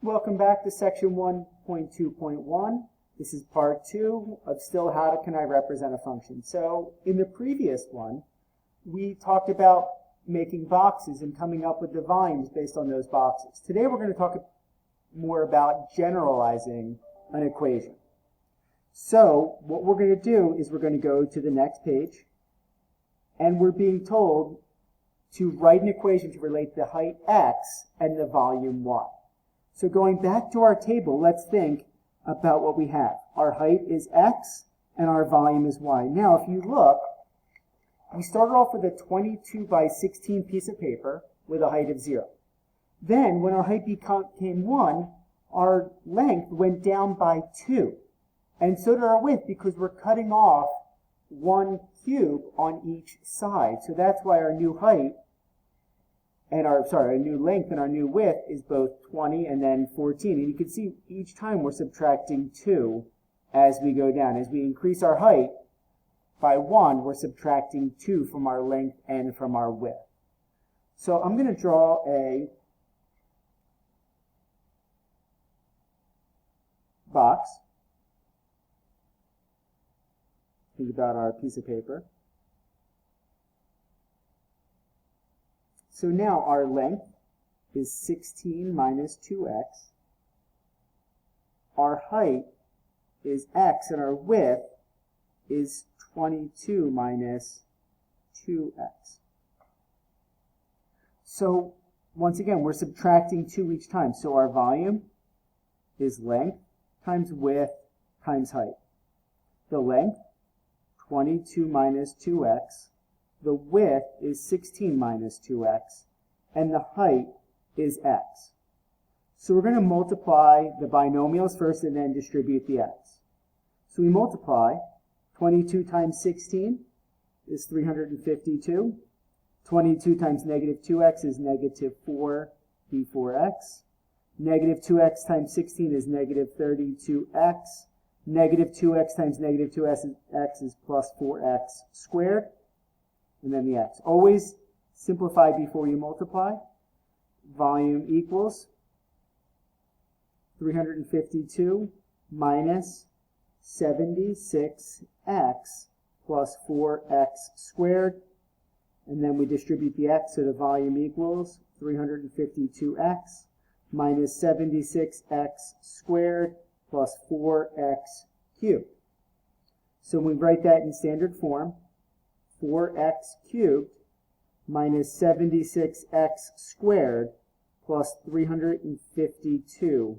Welcome back to section 1.2.1. This is part 2 of still how can I represent a function. So in the previous one, we talked about making boxes and coming up with the volumes based on those boxes. Today we're going to talk more about generalizing an equation. So what we're going to do is we're going to go to the next page, and we're being told to write an equation to relate the height x and the volume y. So going back to our table, let's think about what we have. Our height is x and our volume is y. Now if you look, we started off with a 22 by 16 piece of paper with a height of 0. Then when our height became 1, our length went down by 2. And so did our width, because we're cutting off 1 cube on each side. So that's why our new height and our new length and our new width is both 20 and then 14. And you can see each time we're subtracting 2 as we go down. As we increase our height by 1, we're subtracting 2 from our length and from our width. So I'm going to draw a box. Think about our piece of paper. So now our length is 16 minus 2x. Our height is x, and our width is 22 minus 2x. So once again, we're subtracting 2 each time. So our volume is length times width times height. The length, 22 minus 2x. The width is 16 minus 2x. And the height is x. So we're going to multiply the binomials first and then distribute the x. So we multiply 22 times 16 is 352. 22 times negative 2x is negative 4d4x. Negative 2x times 16 is negative 32x. Negative 2x times negative 2x is plus 4x squared. And then the x. Always simplify before you multiply. Volume equals 352 minus 76x plus 4x squared. And then we distribute the x, so the volume equals 352x minus 76x squared plus 4x cubed. So we write that in standard form. 4x cubed minus 76x squared plus 352x.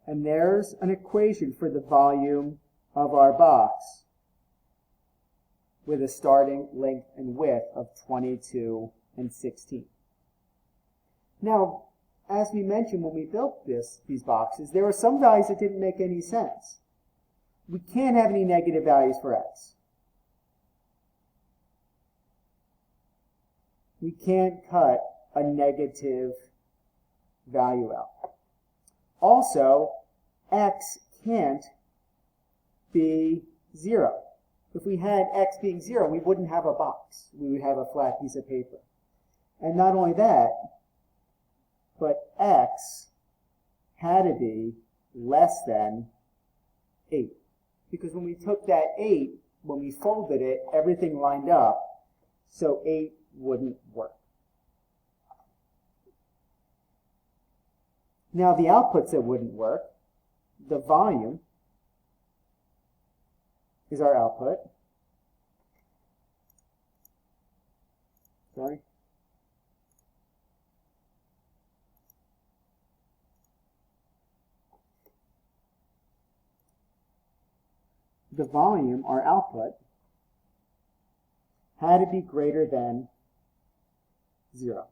And there's an equation for the volume of our box with a starting length and width of 22 and 16. Now, as we mentioned when we built these boxes, there were some values that didn't make any sense. We can't have any negative values for x. We can't cut a negative value out. Also, x can't be 0. If we had x being 0, we wouldn't have a box. We would have a flat piece of paper. And not only that, but x had to be less than 8. Because when we took that 8, when we folded it, everything lined up, so 8 wouldn't work. Now the outputs that wouldn't work, the volume is our output. The volume, our output, had to be greater than 0.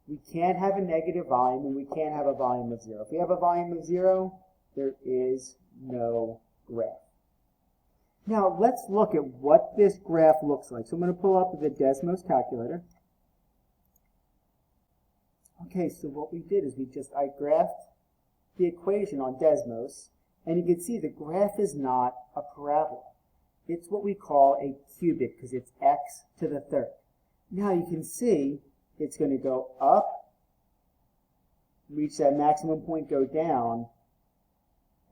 We can't have a negative volume, and we can't have a volume of 0. If we have a volume of 0, there is no graph. Now let's look at what this graph looks like. So I'm going to pull up the Desmos calculator. Okay, so what we did is I graphed the equation on Desmos, and you can see the graph is not a parabola. It's what we call a cubic because it's x to the third. Now you can see it's going to go up, reach that maximum point, go down,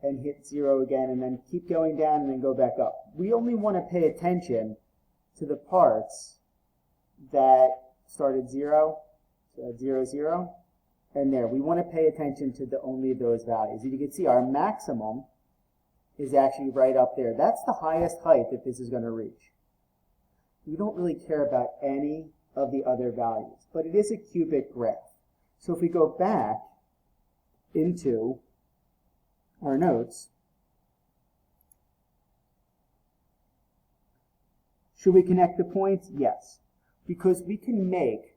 and hit 0 again, and then keep going down and then go back up. We only want to pay attention to the parts that start at 0, so 0, 0, and there. We want to pay attention to only those values. As you can see, our maximum is actually right up there. That's the highest height that this is going to reach. We don't really care about any of the other values, but it is a cubic graph. So if we go back into our notes, should we connect the points? Yes, because we can make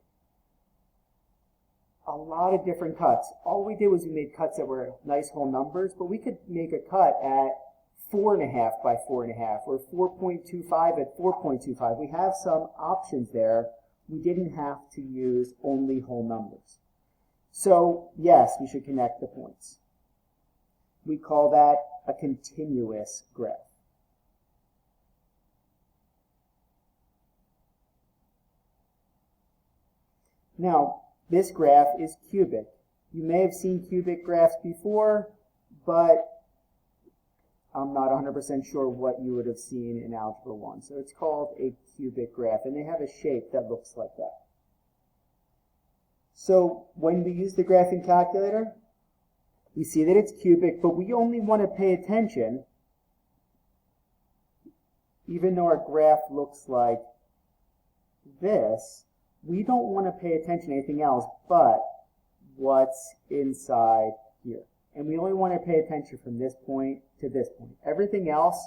a lot of different cuts. All we did was we made cuts that were nice whole numbers, but we could make a cut at 4.5 by 4.5 or 4.25 at 4.25. We have some options there. We didn't have to use only whole numbers. So yes, we should connect the points. We call that a continuous graph. Now, this graph is cubic. You may have seen cubic graphs before, but I'm not 100% sure what you would have seen in Algebra 1. So it's called a cubic graph, and they have a shape that looks like that. So when we use the graphing calculator, we see that it's cubic, but we only want to pay attention, even though our graph looks like this, we don't want to pay attention to anything else but what's inside here. And we only want to pay attention from this point to this point. Everything else,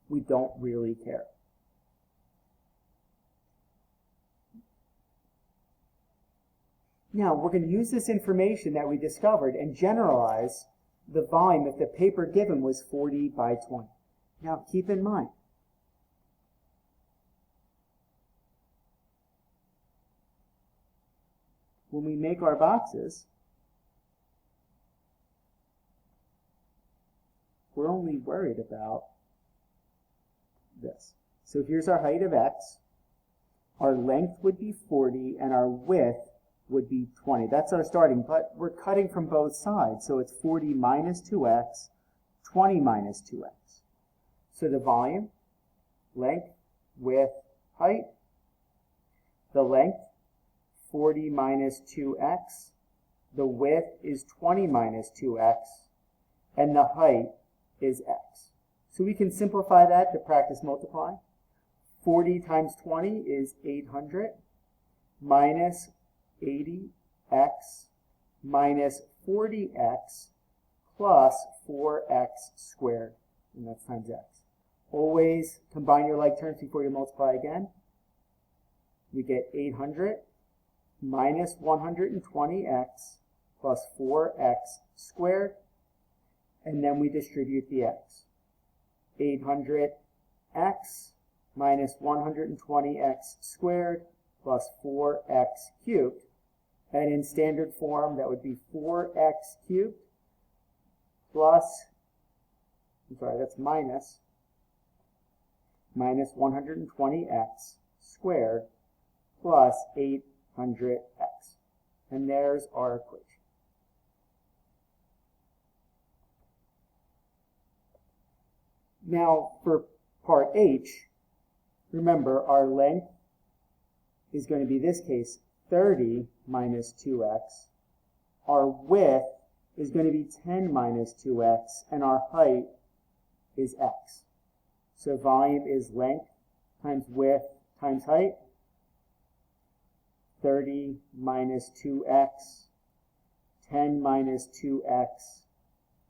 we don't really care. Now, we're going to use this information that we discovered and generalize the volume if the paper given was 40 by 20. Now, keep in mind, when we make our boxes, we're only worried about this. So here's our height of x. Our length would be 40, and our width would be 20. That's our starting, but we're cutting from both sides. So it's 40 minus 2x, 20 minus 2x. So the volume, length, width, height. The length, 40 minus 2x. The width is 20 minus 2x. And the height is x. So we can simplify that to practice multiplying. 40 times 20 is 800 minus 80x minus 40x plus 4x squared, and that's times x. Always combine your like terms before you multiply again. We get 800 minus 120x plus 4x squared, and then we distribute the x. 800x minus 120x squared plus 4x cubed. And in standard form, that would be 4x cubed plus, that's minus 120x squared plus 800x. And there's our equation. Now, for part H, remember our length is going to be, this case, 30 minus 2x. Our width is going to be 10 minus 2x, and our height is x. So volume is length times width times height. 30 minus 2x, 10 minus 2x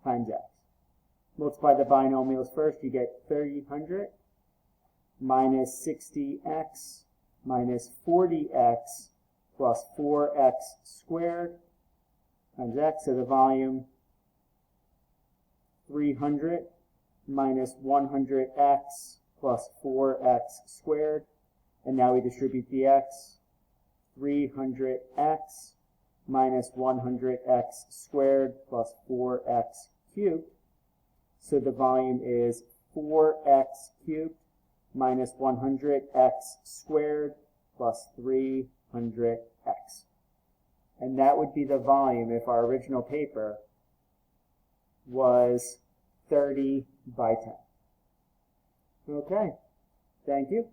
times x. Multiply the binomials first, you get 300 minus 60x minus 40x plus 4x squared times x. So the volume, 300 minus 100x plus 4x squared. And now we distribute the x. 300x minus 100x squared plus 4x cubed. So the volume is 4x cubed minus 100x squared plus 300x. And that would be the volume if our original paper was 30 by 10. Okay, thank you.